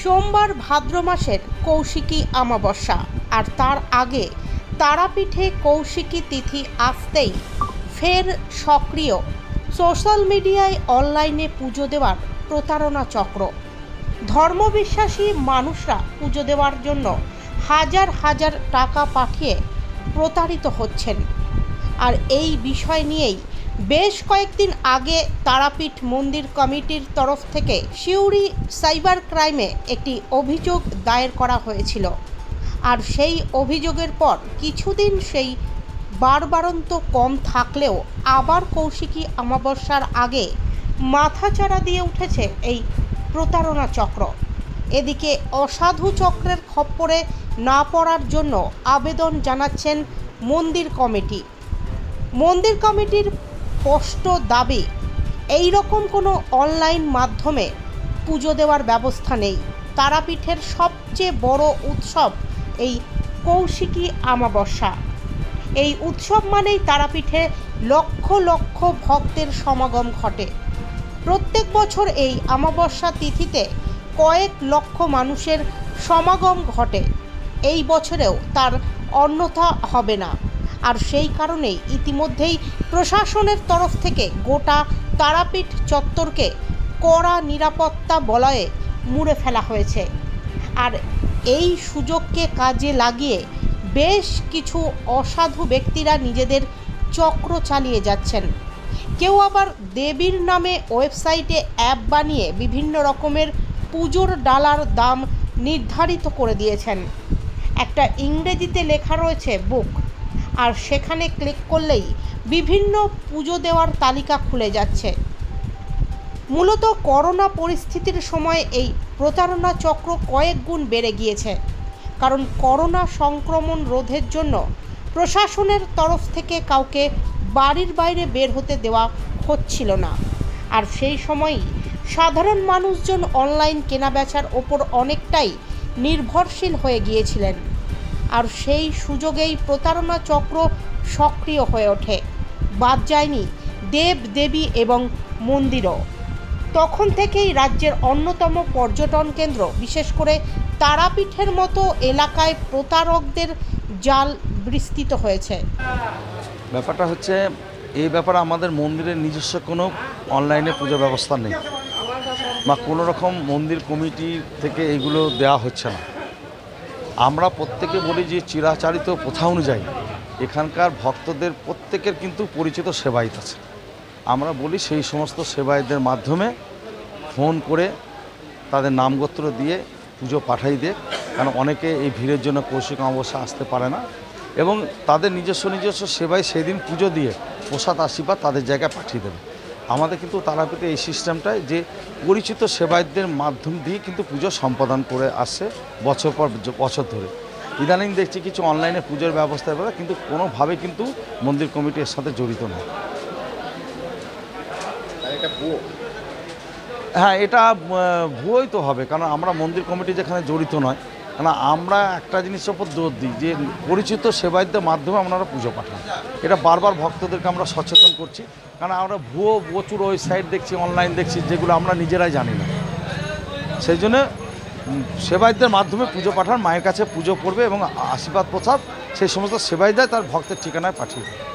সোমবার ভাদ্র মাসের কৌশিকী অমাবস্যা, আর তার আগে তারাপীঠে কৌশিকী তিথি আসতেই ফের সক্রিয় সোশ্যাল মিডিয়ায় অনলাইনে পুজো দেওয়ার প্রতারণা চক্র। ধর্মবিশ্বাসী মানুষরা পুজো দেওয়ার জন্য হাজার হাজার টাকা পাঠিয়ে প্রতারিত হচ্ছেন। আর এই বিষয় নিয়েই বেশ কয়েকদিন আগে তারাপীঠ মন্দির কমিটির তরফ থেকে সিউড়ি সাইবার ক্রাইমে একটি অভিযোগ দায়ের করা হয়েছিল। আর সেই অভিযোগের পর কিছুদিন সেই বাড়বাড়ন্ত কম থাকলেও আবার কৌশিকী অমাবস্যার আগে মাথাচাড়া দিয়ে উঠেছে এই প্রতারণা চক্র। এদিকে অসাধু চক্রের খপ্পরে না পড়ার জন্য আবেদন জানাচ্ছেন মন্দির কমিটি। মন্দির কমিটির স্পষ্ট দাবি, এই রকম কোনো অনলাইন মাধ্যমে পুজো দেওয়ার ব্যবস্থা নেই। তারাপীঠের সবচেয়ে বড় উৎসব এই কৌশিকী অমাবস্যা। এই উৎসব মানেই তারাপীঠে লক্ষ লক্ষ ভক্তের সমাগম ঘটে। প্রত্যেক বছর এই অমাবস্যা তিথিতে কয়েক লক্ষ মানুষের সমাগম ঘটে। এই বছরেও তার অন্যথা হবে না। আর সেই কারণেই ইতিমধ্যেই প্রশাসনের তরফ থেকে গোটা তারাপীঠ চত্বরকে কড়া নিরাপত্তা বলয়ে মুড়ে ফেলা হয়েছে। আর এই সুযোগকে কাজে লাগিয়ে বেশ কিছু অসাধু ব্যক্তিরা নিজেদের চক্র চালিয়ে যাচ্ছেন। কেউ আবার দেবীর নামে ওয়েবসাইটে অ্যাপ বানিয়ে বিভিন্ন রকমের পুজোর ডালার দাম নির্ধারিত করে দিয়েছেন। একটা ইংরেজিতে লেখা রয়েছে বুক, আর সেখানে ক্লিক করলেই বিভিন্ন পুজো দেওয়ার তালিকা খুলে যাচ্ছে। মূলত করোনা পরিস্থিতির সময় এই প্রতারণা চক্র কয়েক গুণ বেড়ে গিয়েছে। কারণ করোনা সংক্রমণ রোধের জন্য প্রশাসনের তরফ থেকে কাউকে বাড়ির বাইরে বের হতে দেওয়া হচ্ছিল না। আর সেই সময়ই সাধারণ মানুষজন অনলাইন কেনাবেচার ওপর অনেকটাই নির্ভরশীল হয়ে গিয়েছিলেন। আর সেই সুযোগেই প্রতারণা চক্র সক্রিয় হয়ে ওঠে। বাদ যায়নি দেব দেবী এবং মন্দিরও। তখন থেকেই রাজ্যের অন্যতম পর্যটন কেন্দ্র বিশেষ করে তারাপীঠের মতো এলাকায় প্রতারকদের জাল বিস্তৃত হয়েছে। ব্যাপারটা হচ্ছে, এই ব্যাপারে আমাদের মন্দিরের নিজস্ব কোনো অনলাইনে পুজো ব্যবস্থা নেই, বা কোনো রকম মন্দির কমিটি থেকে এইগুলো দেওয়া হচ্ছে না। আমরা প্রত্যেকে বলি যে চিরাচারিত প্রথা অনুযায়ী এখানকার ভক্তদের প্রত্যেকের কিন্তু পরিচিত সেবায়িত আছে। আমরা বলি সেই সমস্ত সেবায়িতদের মাধ্যমে ফোন করে তাদের নামগোত্র দিয়ে পুজো পাঠাই দিয়ে, কারণ অনেকে এই ভিড়ের জন্য কৌশিকী অমাবস্যা আসতে পারে না, এবং তাদের নিজস্ব সেবায় সেই দিন পুজো দিয়ে প্রসাদ আশীর্বাদ তাদের জায়গায় পাঠিয়ে দেবে। আমাদের কিন্তু তারাপীঠে এই সিস্টেমটাই যে পরিচিত সেবায়তদের মাধ্যম দিয়ে কিন্তু পুজো সম্পাদন করে আসছে বছর পর বছর ধরে। ইদানিং দেখছি কিছু অনলাইনে পুজোর ব্যবস্থা করে, কিন্তু কোনোভাবে কিন্তু মন্দির কমিটি এর সাথে জড়িত নয়। হ্যাঁ, এটা ভুয়োই তো হবে, কারণ আমরা মন্দির কমিটি যেখানে জড়িত নয়। কারণ আমরা একটা জিনিসের ওপর জোর দিই যে পরিচিত সেবায়তদের মাধ্যমে আপনারা পুজো পাঠান। এটা বারবার ভক্তদেরকে আমরা সচেতন করছি, কারণ আমরা ভুয়ো প্রচুর ওয়েবসাইট দেখছি, অনলাইন দেখছি, যেগুলো আমরা নিজেরাই জানি না। সেই জন্য সেবায়তদের মাধ্যমে পুজো পাঠান, মায়ের কাছে পুজো করবে এবং আশীর্বাদ প্রসাদ সেই সমস্ত সেবায়তরা তার ভক্তের ঠিকানায় পাঠিয়ে দেবে।